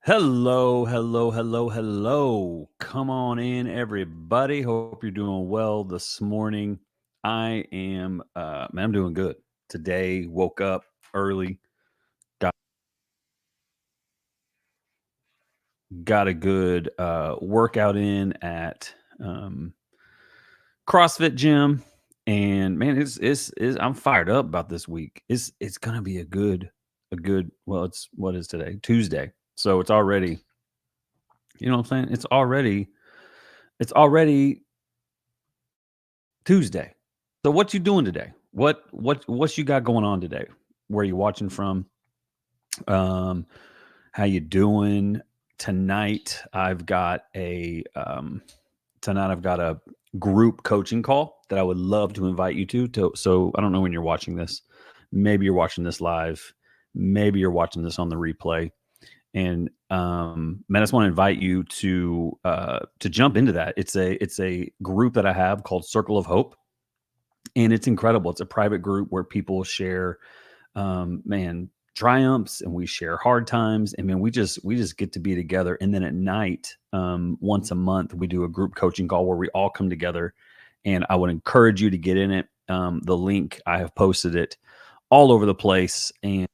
Hello, hello, hello, hello. Come on in, everybody. Hope you're doing well this morning. I'm doing good. Today, woke up early, got, got a good workout in at CrossFit gym. And man, I'm fired up about this week. It's gonna be well, it's what is today? Tuesday. So it's already, you know what I'm saying? It's already Tuesday. So what you doing today? What you got going on today? Where you watching from? Um, how you doing tonight? Tonight I've got a group coaching call that I would love to invite you to. So I don't know when you're watching this. Maybe you're watching this live. Maybe you're watching this on the replay. And man, I just want to invite you to jump into that. It's a group that I have called Circle of Hope, and it's incredible. It's a private group where people share, man, triumphs, and we share hard times, and man, we just get to be together. And then at night, once a month, we do a group coaching call where we all come together. And I would encourage you to get in it. The link, I have posted it all over the place, and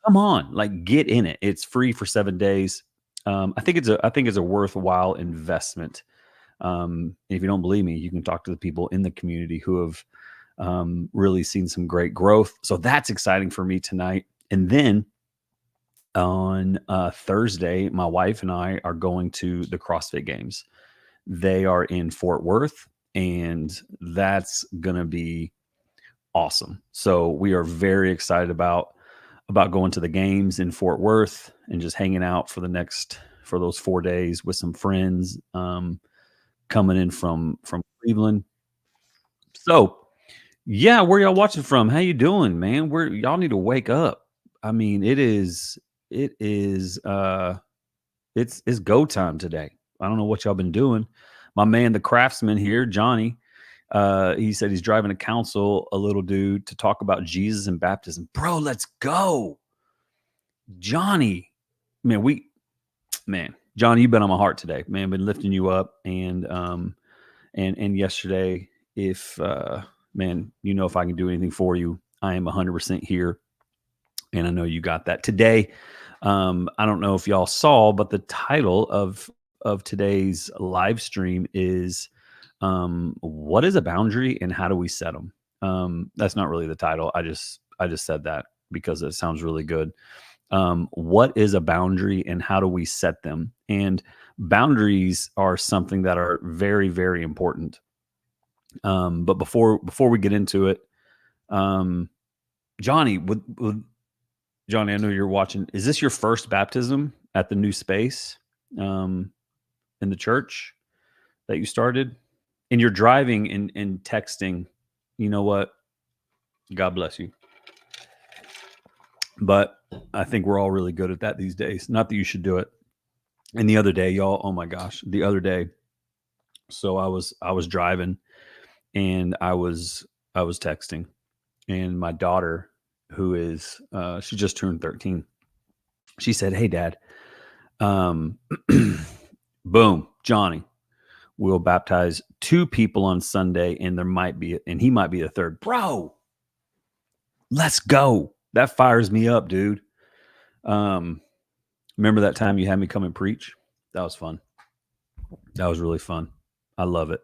come on, like, get in it. It's free for 7 days. I think it's a worthwhile investment. If you don't believe me, you can talk to the people in the community who have really seen some great growth. So that's exciting for me tonight. And then on Thursday, my wife and I are going to the CrossFit Games. They are in Fort Worth, and that's gonna be awesome. So we are very excited about going to the games in Fort Worth and just hanging out for those 4 days with some friends. Coming in from Cleveland. So, yeah, where y'all watching from? How you doing, man? Where y'all need to wake up. I mean, it's go time today. I don't know what y'all been doing. My man, the craftsman here, Johnny, he said he's driving to counsel a little dude to talk about Jesus and baptism. Bro, let's go. Johnny. Man, Johnny, you've been on my heart today. Man, been lifting you up. And yesterday, if man, if I can do anything for you, I am 100% here, and I know you got that today. I don't know if y'all saw, but the title of today's live stream is what is a boundary and how do we set them? That's not really the title. I just said that because it sounds really good. What is a boundary and how do we set them? And boundaries are something that are very, very important. But before we get into it, um, Johnny, Johnny, I know you're watching. Is this your first baptism at the new space um, in the church that you started? And you're driving and texting. You know what? God bless you. But I think we're all really good at that these days. Not that you should do it. And the other day, y'all, oh my gosh, the other day, so I was driving, and I was texting, and my daughter, who is she just turned 13, she said, "Hey, Dad, um, boom, Johnny, we'll baptize two people on Sunday, and he might be a third, bro. Let's go." That fires me up, dude. Um, Remember that time you had me come and preach? That was fun. That was really fun. I love it.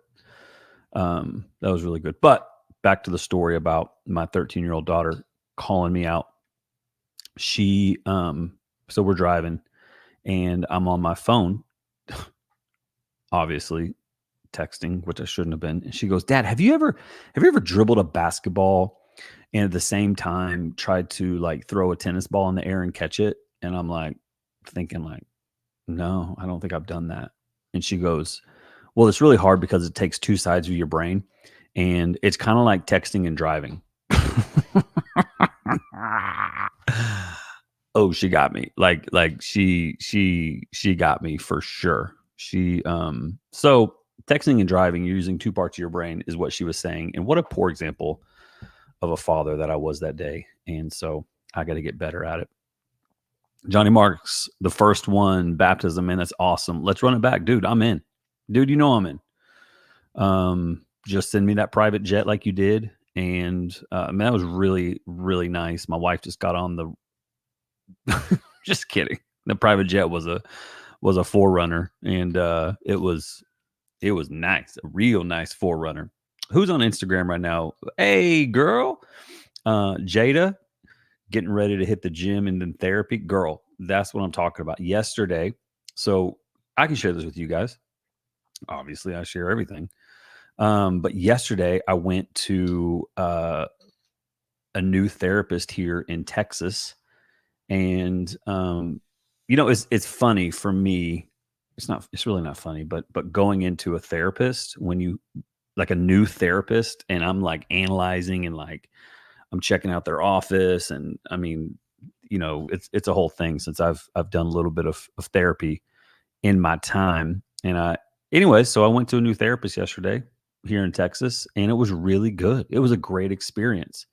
That was really good. But back to the story about my 13-year-old daughter calling me out. So we're driving, and I'm on my phone, obviously texting, which I shouldn't have been. And she goes, "Dad, have you ever dribbled a basketball and at the same time tried to like throw a tennis ball in the air and catch it?" And I'm like thinking like, "No, I don't think I've done that." And she goes, "Well, it's really hard because it takes two sides of your brain, and it's kind of like texting and driving." Oh, she got me. She got me for sure. So texting and driving using two parts of your brain is what she was saying. And what a poor example of a father that I was that day. And so I got to get better at it. Johnny Marks, the first one, baptism, man, that's awesome. Let's run it back, dude. I'm in, dude. You know I'm in. Just send me that private jet like you did, and man, that was really, really nice. My wife just got on the. Just kidding. The private jet was a forerunner, and it was nice, a real nice forerunner. Who's on Instagram right now? Hey, girl, Jada, getting ready to hit the gym and then therapy. Girl, that's what I'm talking about. Yesterday, so I can share this with you guys. Obviously, I share everything. But yesterday, I went to a new therapist here in Texas, and it's funny for me. It's not. It's really not funny, but going into a therapist when you like a new therapist, and I'm like analyzing and like I'm checking out their office, and I mean, it's a whole thing since I've done a little bit of therapy in my time. And so I went to a new therapist yesterday here in Texas, and it was really good. It was a great experience.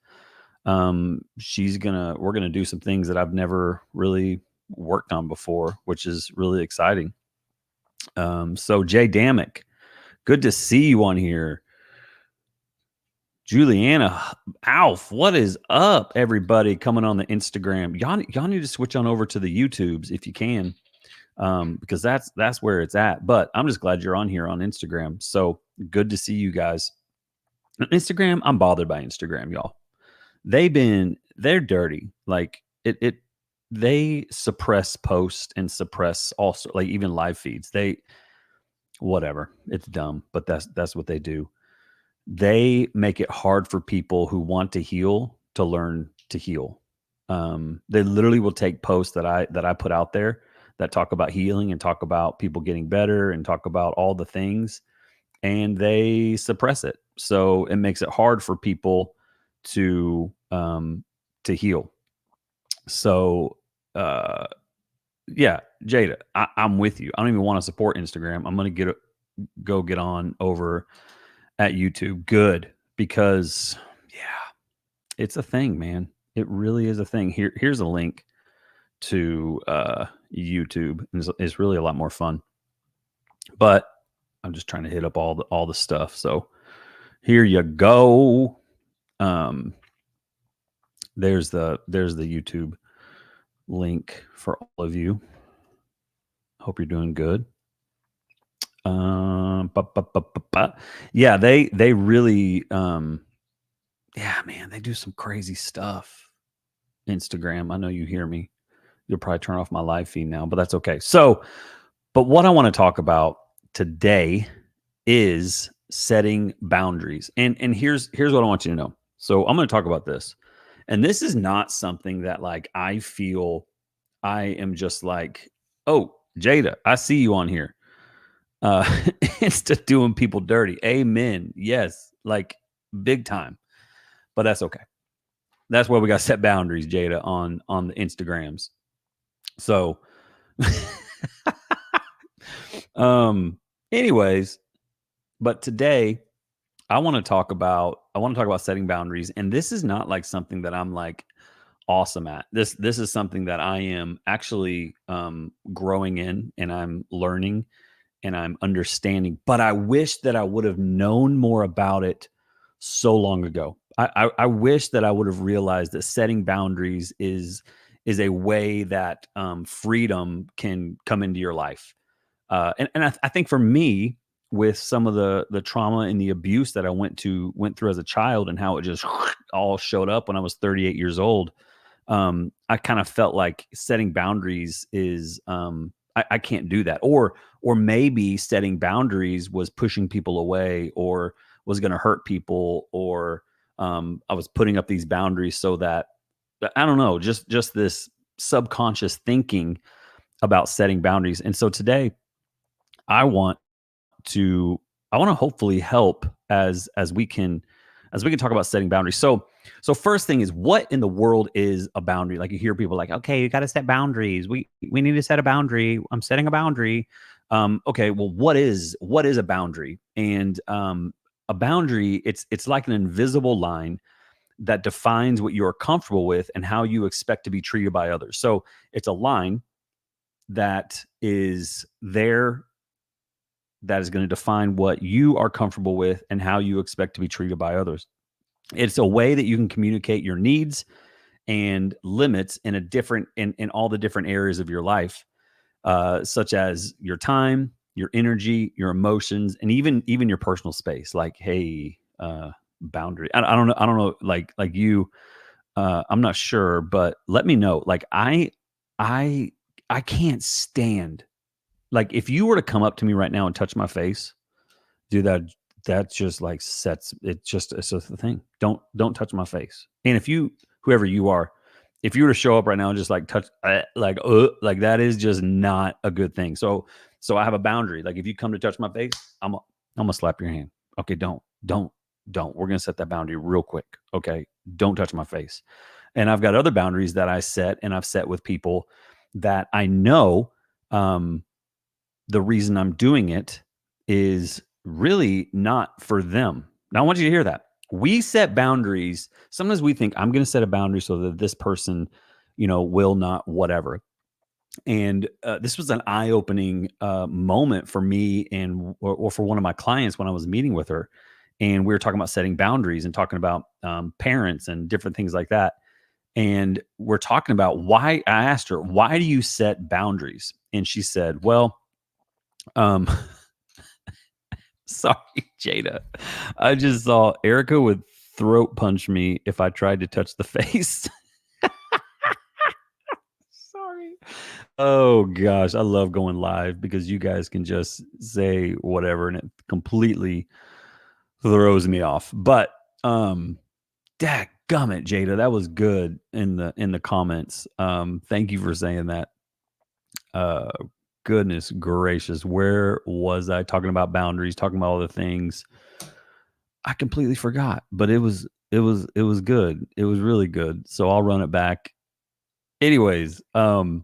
We're gonna do some things that I've never really worked on before, which is really exciting. So Jay Damick, good to see you on here. Juliana, Alf, what is up, everybody coming on the Instagram? Y'all need to switch on over to the YouTubes if you can, because that's where it's at. But I'm just glad you're on here on Instagram. So good to see you guys. Instagram, I'm bothered by Instagram, y'all. They're dirty. Like they suppress posts and suppress also like even live feeds. Whatever. It's dumb, but that's what they do. They make it hard for people who want to heal to learn to heal. They literally will take posts that I put out there that talk about healing and talk about people getting better and talk about all the things, and they suppress it. So it makes it hard for people to heal. So yeah, Jada, I'm with you. I don't even want to support Instagram. I'm gonna go get on over at YouTube. Good, because yeah, it's a thing, man. It really is a thing. Here's a link to YouTube. It's really a lot more fun. But I'm just trying to hit up all the stuff. So here you go. There's the YouTube link for all of you. Hope you're doing good. Yeah, they really yeah, man, they do some crazy stuff. Instagram, I know you hear me. You'll probably turn off my live feed now, but that's okay. So, but what I want to talk about today is setting boundaries. And here's what I want you to know. So, I'm going to talk about this. And this is not something that like I feel I am just like, "Oh, Jada, I see you on here." Instead doing people dirty. Amen. Yes, like big time. But that's okay. That's where we got to set boundaries, Jada, on the Instagrams. So, anyways, but today I want to talk about setting boundaries, and this is not like something that I'm like awesome at. This is something that I am actually growing in, and I'm learning and I'm understanding. But I wish that I would have known more about it so long ago. I wish that I would have realized that setting boundaries is a way that freedom can come into your life. And I think for me, with some of the trauma and the abuse that I went through as a child, and how it just all showed up when I was 38 years old, I kind of felt like setting boundaries is I can't do that, or maybe setting boundaries was pushing people away, or was going to hurt people, or I was putting up these boundaries so that I don't know, just this subconscious thinking about setting boundaries. And so today, I want to hopefully help as we can talk about setting boundaries. So first thing is, what in the world is a boundary? Like, you hear people like, okay, you got to set boundaries. We need to set a boundary. I'm setting a boundary. Okay, well, what is a boundary? And a boundary, it's like an invisible line that defines what you are comfortable with and how you expect to be treated by others. So it's a line that is there that is going to define what you are comfortable with and how you expect to be treated by others. It's a way that you can communicate your needs and limits in in all the different areas of your life, such as your time, your energy, your emotions, and even your personal space. Like, hey, boundary. I don't know. Like you, I'm not sure, but let me know. Like I, I can't stand. Like, if you were to come up to me right now and touch my face, dude, that just like sets it. It's just the thing. Don't touch my face. And if you, whoever you are, if you were to show up right now and just like touch, like that is just not a good thing. So I have a boundary. Like, if you come to touch my face, I'm gonna slap your hand. Okay, don't. We're gonna set that boundary real quick. Okay, don't touch my face. And I've got other boundaries that I set, and I've set with people that I know. The reason I'm doing it is really not for them. Now, I want you to hear that. We set boundaries. Sometimes we think, I'm going to set a boundary so that this person, will not whatever. And this was an eye-opening moment for me or for one of my clients when I was meeting with her. And we were talking about setting boundaries and talking about parents and different things like that. And we're talking about why. I asked her, why do you set boundaries? And she said, well, um, sorry, Jada. I just saw Erica would throat punch me if I tried to touch the face. Sorry. Oh gosh, I love going live because you guys can just say whatever and it completely throws me off. But dadgummit, Jada, that was good in the comments. Thank you for saying that. Uh Goodness gracious, where was I? Talking about boundaries, talking about all the things. I completely forgot, but it was good. It was really good. So I'll run it back. Anyways, but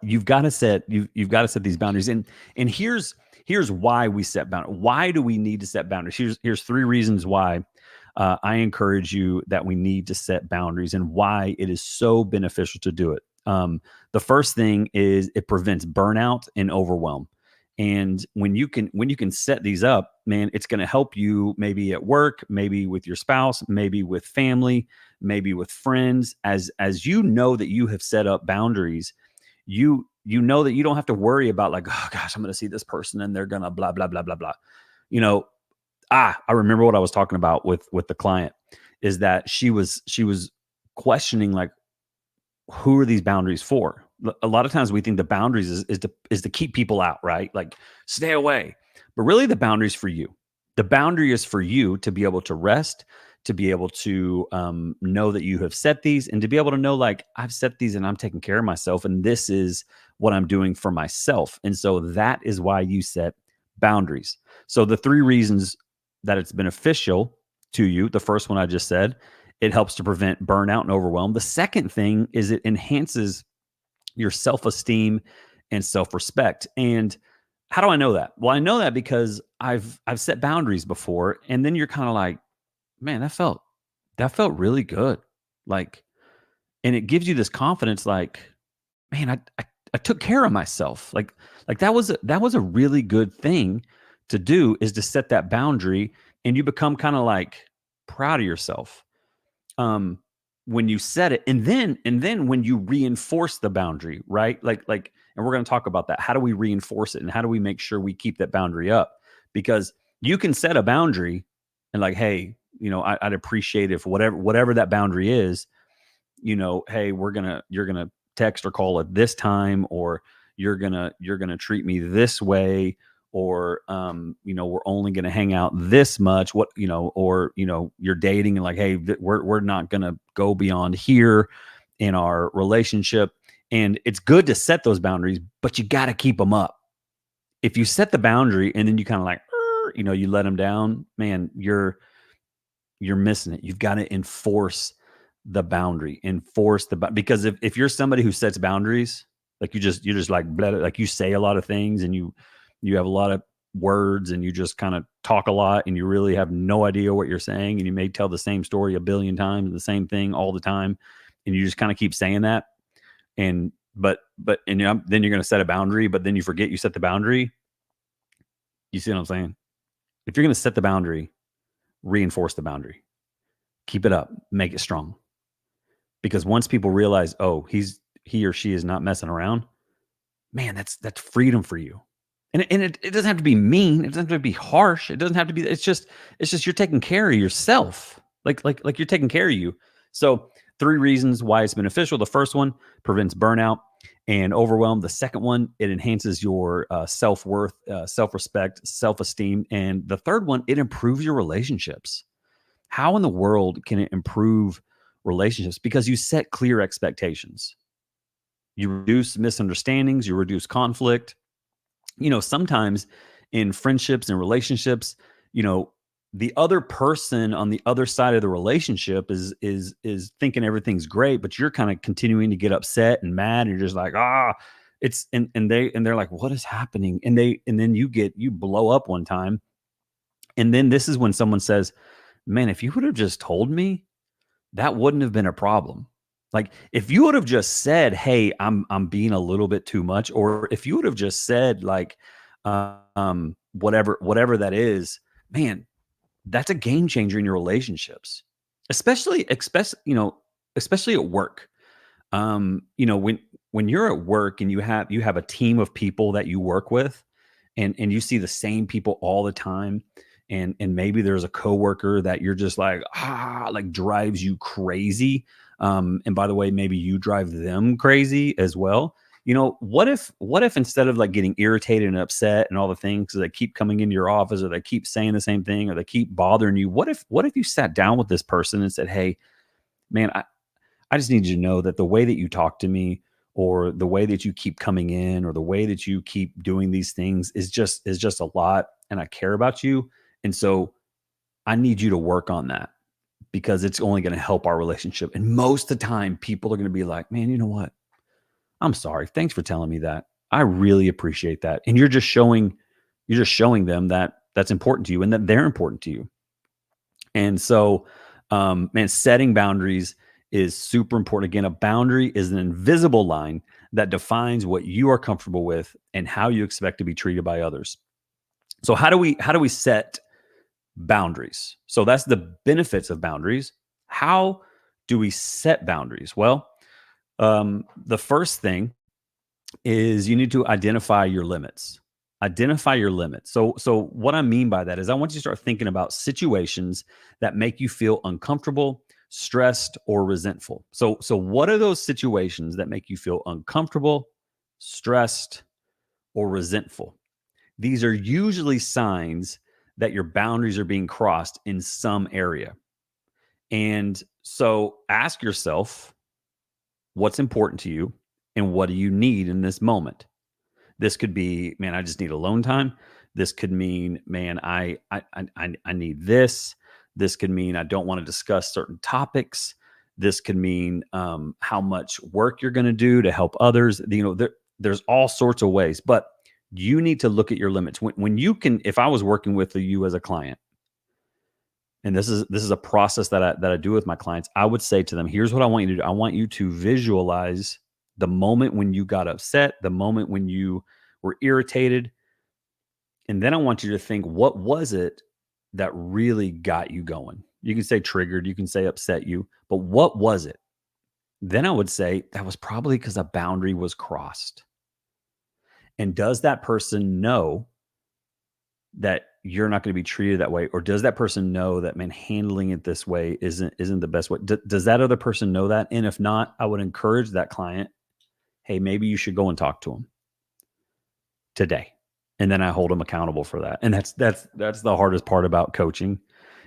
you've got to set these boundaries. And here's why we set boundaries. Why do we need to set boundaries? Here's three reasons why I encourage you that we need to set boundaries and why it is so beneficial to do it. The first thing is it prevents burnout and overwhelm. And when you can set these up, man, it's going to help you maybe at work, maybe with your spouse, maybe with family, maybe with friends. As you know that you have set up boundaries, you know that you don't have to worry about like, oh gosh, I'm going to see this person and they're going to blah blah blah blah blah. You know, I remember what I was talking about with the client is that she was questioning like, who are these boundaries for? A lot of times we think the boundaries is to keep people out, right? Like, stay away. But really the boundaries for you. The boundary is for you to be able to rest, to be able to know that you have set these, and to be able to know like, I've set these and I'm taking care of myself, and this is what I'm doing for myself. And so that is why you set boundaries. So the three reasons that it's beneficial to you, the first one I just said, it helps to prevent burnout and overwhelm. The second thing is it enhances your self-esteem and self-respect. And how do I know that? Well, I know that because I've set boundaries before, and then you're kind of like, man, that felt really good. Like, and it gives you this confidence, like, man, I took care of myself. Like that was a really good thing to do, is to set that boundary, and you become kind of like proud of yourself when you set it, and then when you reinforce the boundary, right? Like, and we're going to talk about that. How do we reinforce it, and how do we make sure we keep that boundary up? Because you can set a boundary and like, hey, I'd appreciate if whatever that boundary is, hey, you're gonna text or call at this time, or you're gonna treat me this way, or we're only gonna hang out this much, or you're dating and like, hey, we're not gonna go beyond here in our relationship. And it's good to set those boundaries, but you got to keep them up. If you set the boundary and then you kind of like, you let them down, man, you're missing it. You've got to enforce the boundary, because if you're somebody who sets boundaries, like you're just like, blah, like you say a lot of things, and you have a lot of words and you just kind of talk a lot and you really have no idea what you're saying, and you may tell the same story a billion times, the same thing all the time, and you just kind of keep saying that. And and then you're going to set a boundary, but then you forget you set the boundary. You see what I'm saying? If you're going to set the boundary, reinforce the boundary, keep it up, make it strong. Because once people realize, oh, he or she is not messing around, man, that's freedom for you. And it doesn't have to be mean. It doesn't have to be harsh. It doesn't have to be. It's just you're taking care of yourself. Like you're taking care of you. So 3 reasons why it's beneficial. The first one, prevents burnout and overwhelm. The second one, it enhances your self-worth, self-respect, self-esteem. And the third one, it improves your relationships. How in the world can it improve relationships? Because you set clear expectations. You reduce misunderstandings, you reduce conflict. Sometimes in friendships and relationships, the other person on the other side of the relationship is thinking everything's great, but you're kind of continuing to get upset and mad, and you're just like, it's and they're like, what is happening? And then you blow up one time. And then this is when someone says, man, if you would have just told me, that wouldn't have been a problem. Like if you would have just said, hey, I'm being a little bit too much, or if you would have just said like whatever that is, man, that's a game changer in your relationships. Especially at work. When you're at work and you have a team of people that you work with, and you see the same people all the time, and maybe there's a coworker that you're just like drives you crazy, and by the way, maybe you drive them crazy as well. What if instead of like getting irritated and upset and all the things that keep coming into your office, or they keep saying the same thing, or they keep bothering you, what if you sat down with this person and said, hey, man, I just need you to know that the way that you talk to me, or the way that you keep coming in, or the way that you keep doing these things is just a lot, and I care about you. And so I need you to work on that, because it's only going to help our relationship. And most of the time people are going to be like, man, you know what? I'm sorry. Thanks for telling me that. I really appreciate that. And you're just showing them that that's important to you and that they're important to you. And so, man, setting boundaries is super important. Again, a boundary is an invisible line that defines what you are comfortable with and how you expect to be treated by others. So how do we set boundaries? So that's the benefits of boundaries. How do we set boundaries? Well, the first thing is you need to identify your limits. Identify your limits. So what I mean by that is I want you to start thinking about situations that make you feel uncomfortable, stressed, or resentful. So what are those situations that make you feel uncomfortable, stressed, or resentful? These are usually signs that your boundaries are being crossed in some area. And so ask yourself, what's important to you and what do you need in this moment? This could be, man, I just need alone time. This could mean, man, I need this. This could mean I don't want to discuss certain topics. This could mean how much work you're going to do to help others. There's all sorts of ways, but you need to look at your limits. When you can, if I was working with you as a client, and this is a process that I do with my clients, I would say to them, here's what I want you to do. I want you to visualize the moment when you got upset, the moment when you were irritated. And then I want you to think, what was it that really got you going? You can say triggered, you can say upset you, but what was it? Then I would say that was probably because a boundary was crossed. And does that person know that you're not going to be treated that way? Or does that person know that, man, handling it this way isn't the best way? Does that other person know that? And if not, I would encourage that client, hey, maybe you should go and talk to them today. And then I hold them accountable for that. And that's the hardest part about coaching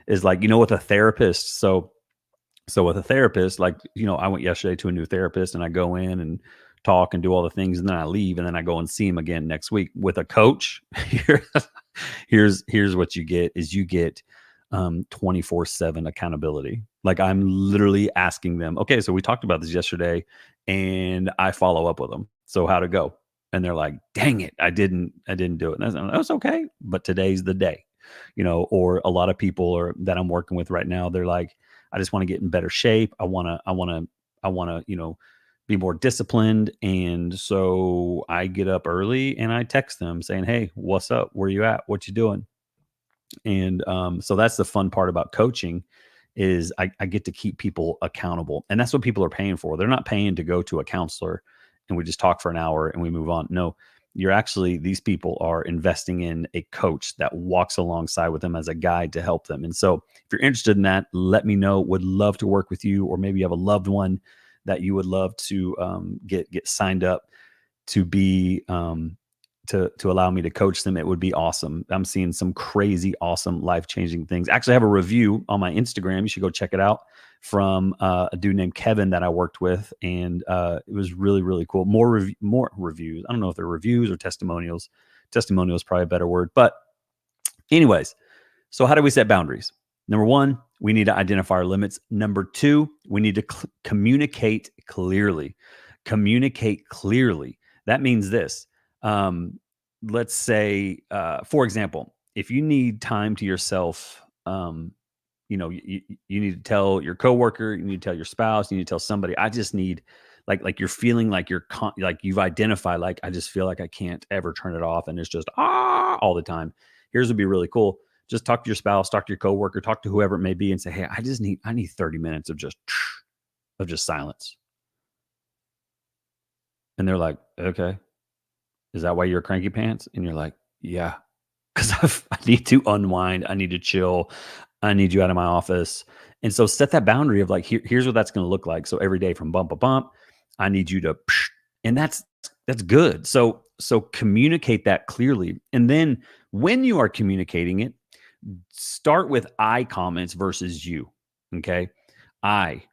is like, with a therapist. So with a therapist, like, I went yesterday to a new therapist and I go in and talk and do all the things. And then I leave and then I go and see him again next week. With a coach, here's what you get is you get 24/7 accountability. Like I'm literally asking them, okay, so we talked about this yesterday and I follow up with them. So how'd it go? and they're like, dang it, I didn't do it. And that's okay, but today's the day, or a lot of people that I'm working with right now, they're like, I just want to get in better shape. I want to, be more disciplined. And so I get up early and I text them saying, hey, what's up? Where you at? What you doing? And so that's the fun part about coaching is I get to keep people accountable. And that's what people are paying for. They're not paying to go to a counselor and we just talk for an hour and we move on. No, these people are investing in a coach that walks alongside with them as a guide to help them. And so if you're interested in that, let me know. Would love to work with you, or maybe you have a loved one that you would love to get signed up to be to allow me to coach them. It would be awesome. I'm seeing some crazy, awesome, life-changing things. Actually, I have a review on my Instagram. You should go check it out, from a dude named Kevin that I worked with, and it was really, really cool. More reviews. I don't know if they're reviews or testimonials. Testimonial is probably a better word. But anyways, so how do we set boundaries? Number one, we need to identify our limits. Number two, we need to communicate clearly. Communicate clearly. That means this. Let's say, for example, if you need time to yourself, you need to tell your coworker, you need to tell your spouse, you need to tell somebody. I just need, like you're feeling like like you've identified, like I just feel like I can't ever turn it off, and it's just all the time. Here's would be really cool. Just talk to your spouse, talk to your coworker, talk to whoever it may be, and say, hey, I need 30 minutes of just silence. And they're like, okay. Is that why you're cranky pants? And you're like, yeah, because I need to unwind. I need to chill. I need you out of my office. And so set that boundary of like, here's what that's going to look like. So every day from bump to bump, I need you to, and that's good. So communicate that clearly. And then when you are communicating it, start with I comments versus you. Okay. I,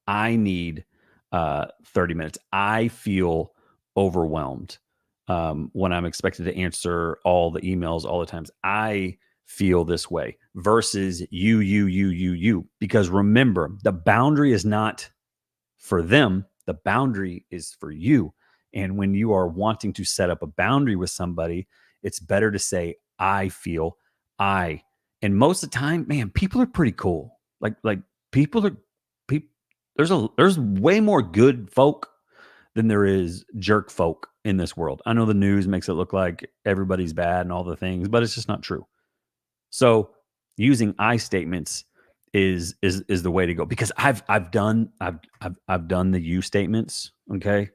I need 30 minutes. I feel overwhelmed when I'm expected to answer all the emails all the times. I feel this way versus you. Because remember, the boundary is not for them, the boundary is for you. And when you are wanting to set up a boundary with somebody, it's better to say, I feel, I. And most of the time, man, people are pretty cool. Like people are people. There's way more good folk than there is jerk folk in this world. I know the news makes it look like everybody's bad and all the things, but it's just not true. So using I statements is the way to go, because I've done the you statements. Okay.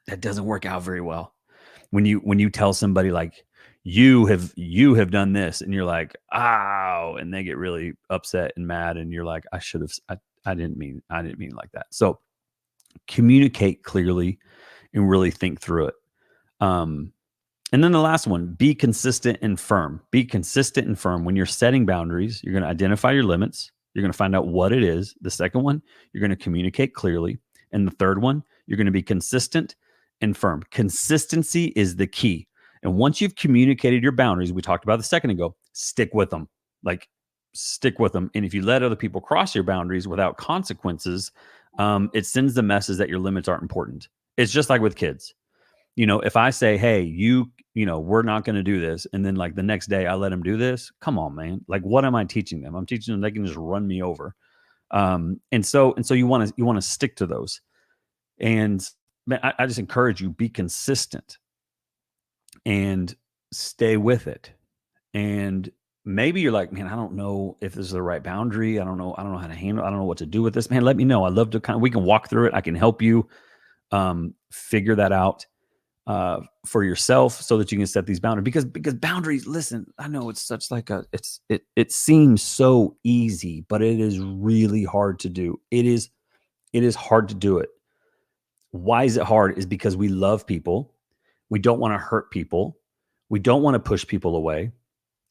It doesn't work out very well. When you tell somebody like you have done this, and you're like, oh, and they get really upset and mad, and you're like, I didn't mean like that. So communicate clearly and really think through it. And then the last one, be consistent and firm. Be consistent and firm. When you're setting boundaries, you're going to identify your limits. You're going to find out what it is. The second one, you're going to communicate clearly. And the third one, you're going to be consistent and firm. Consistency is the key. And once you've communicated your boundaries, we talked about a second ago, stick with them. Like, stick with them. And if you let other people cross your boundaries without consequences, it sends the message that your limits aren't important. It's just like with kids. If I say, hey, we're not going to do this, and then like the next day I let them do this, come on, man. Like, what am I teaching them? I'm teaching them they can just run me over. And so you want to stick to those. And man, I just encourage you, be consistent and stay with it. And maybe you're like, man, I don't know if this is the right boundary. I don't know how to handle. I don't know what to do with this, man. Let me know. I'd love to we can walk through it. I can help you figure that out for yourself, so that you can set these boundaries. Because boundaries, listen, I know it's such like it seems so easy, but it is really hard to do. It is hard to do it. Why is it hard? Is because we love people. We don't want to hurt people. We don't want to push people away.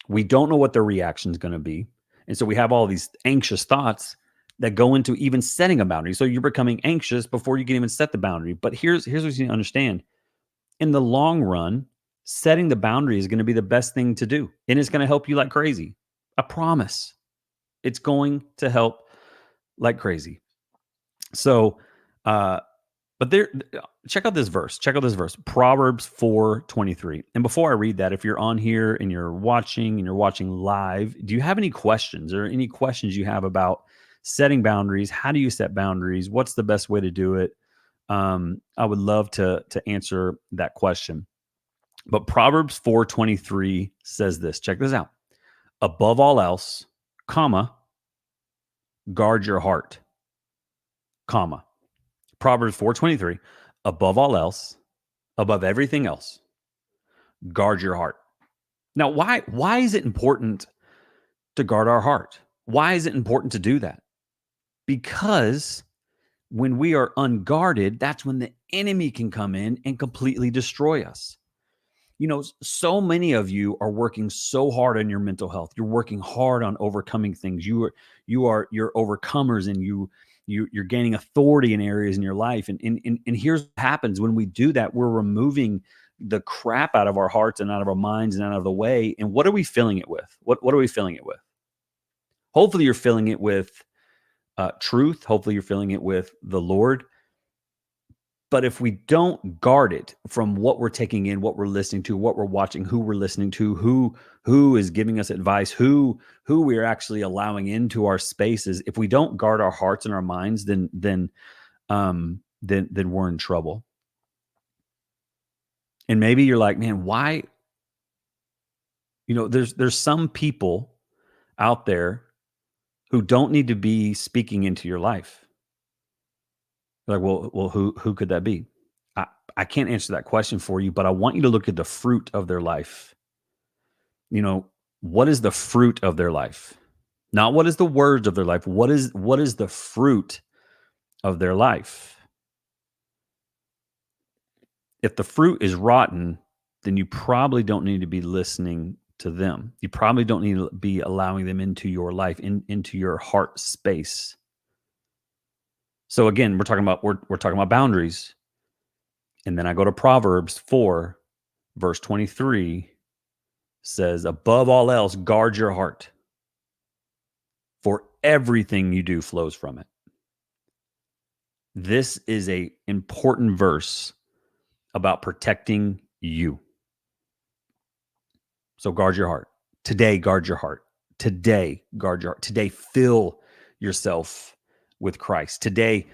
We don't know what their reaction is going to be. And so we have all these anxious thoughts that go into even setting a boundary. So you're becoming anxious before you can even set the boundary. But here's what you need to understand. In the long run, setting the boundary is going to be the best thing to do. And it's going to help you like crazy. I promise. It's going to help like crazy. So But check out this verse. Check out this verse, Proverbs 4:23. And before I read that, if you're on here and you're watching live, do you have any questions or any questions you have about setting boundaries? How do you set boundaries? What's the best way to do it? I would love to answer that question. But Proverbs 4:23 says this. Check this out. Above all else, comma, guard your heart, comma. Proverbs 4:23, above all else, above everything else, guard your heart. Now, why is it important to guard our heart? Why is it important to do that? Because when we are unguarded, that's when the enemy can come in and completely destroy us. You know, so many of you are working so hard on your mental health. You're working hard on overcoming things. You're overcomers, and you're gaining authority in areas in your life. And here's what happens when we do that: we're removing the crap out of our hearts and out of our minds and out of the way. And what are we filling it with? What are we filling it with? Hopefully, you're filling it with truth. Hopefully, you're filling it with the Lord. But if we don't guard it from what we're taking in, what we're listening to, what we're watching, who we're listening to, who is giving us advice, who we are actually allowing into our spaces, if we don't guard our hearts and our minds, then we're in trouble. And maybe you're like, man, why? You know, there's some people out there who don't need to be speaking into your life. Like, well, who could that be? I can't answer that question for you, but I want you to look at the fruit of their life. You know, what is the fruit of their life? Not what is the words of their life. What is the fruit of their life? If the fruit is rotten, then you probably don't need to be listening to them. You probably don't need to be allowing them into your life, into your heart space. So again, we're talking about boundaries. And then I go to Proverbs 4, verse 23 says, above all else, guard your heart, for everything you do flows from it. This is an important verse about protecting you. So guard your heart. Today, guard your heart. Today, guard your heart. Today, fill yourself with Christ. Today,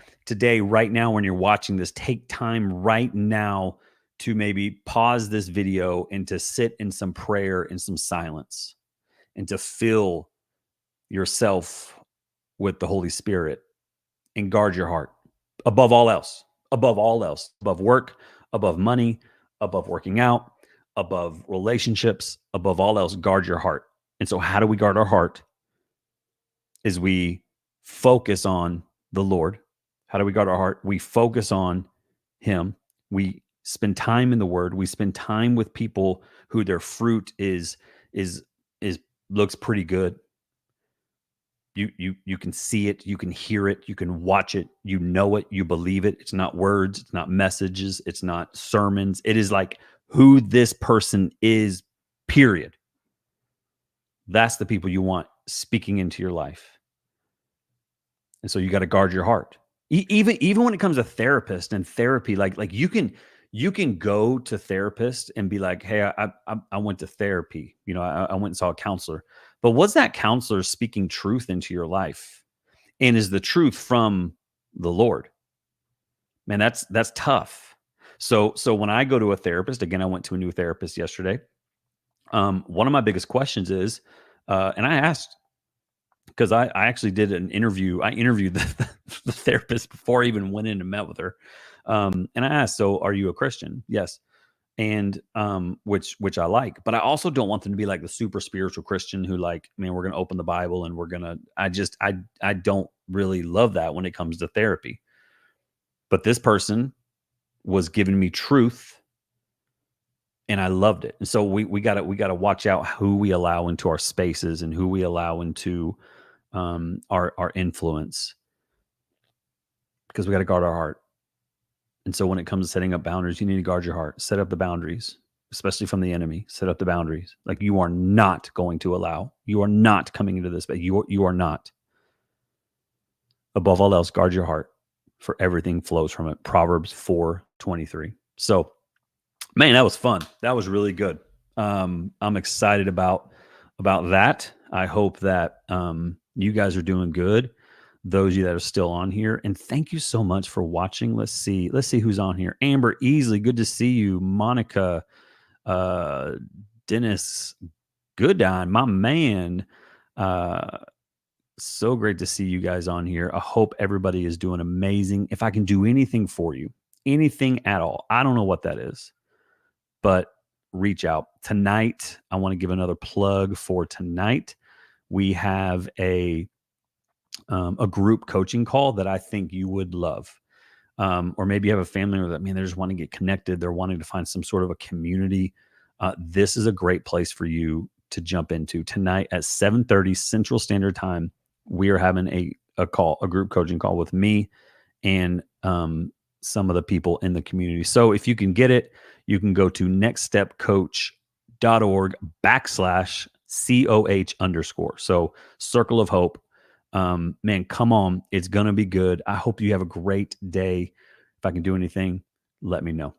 right now, when you're watching this, take time right now to maybe pause this video and to sit in some prayer and some silence and to fill yourself with the Holy Spirit and guard your heart above all else, above work, above money, above working out, above relationships, above all else, guard your heart. And so how do we guard our heart? Is we focus on the Lord. How do we guard our heart? We focus on Him. We spend time in the Word. We spend time with people who their fruit is looks pretty good. You can see it, you can hear it, you can watch it, you know it, you believe it. It's not words, it's not messages, it's not sermons. It is like who this person is, period. That's the people you want speaking into your life. And so you got to guard your heart. Even when it comes to therapist and therapy, like you can go to therapist and be like, hey, I went to therapy. You know, I went and saw a counselor. But was that counselor speaking truth into your life? And is the truth from the Lord? Man, that's tough. So when I go to a therapist, again, I went to a new therapist yesterday. One of my biggest questions is, and I asked, because I actually did an interview. I interviewed the therapist before I even went in and met with her. And I asked, so are you a Christian? Yes. And which I like, but I also don't want them to be like the super spiritual Christian who like, man, we're going to open the Bible and I don't really love that when it comes to therapy. But this person was giving me truth and I loved it. And so we gotta watch out who we allow into our spaces and who we allow into our influence, because we got to guard our heart. And so when it comes to setting up boundaries, you need to guard your heart. Set up the boundaries, especially from the enemy. Set up the boundaries. Like you are not going to allow. You are not coming into this, but you are not. Above all else, guard your heart. for everything flows from it. Proverbs 4:23. So, man, that was fun. That was really good. I'm excited about that. I hope that you guys are doing good. Those of you that are still on here, and thank you so much for watching. Let's see who's on here. Amber Easley, good to see you. Monica, uh, Dennis Goodine, my man. Uh, so great to see you guys on here. I hope everybody is doing amazing. If I can do anything for you, anything at all, I don't know what that is, but reach out. Tonight, I want to give another plug for tonight. We have a group coaching call that I think you would love. Or maybe you have a family member that, man, they just want to get connected. They're wanting to find some sort of a community. This is a great place for you to jump into. Tonight at 7:30 Central Standard Time, we are having a group coaching call with me and some of the people in the community. So if you can get it, you can go to nextstepcoach.org/COH_. So Circle of Hope. Man, come on. It's going to be good. I hope you have a great day. If I can do anything, let me know.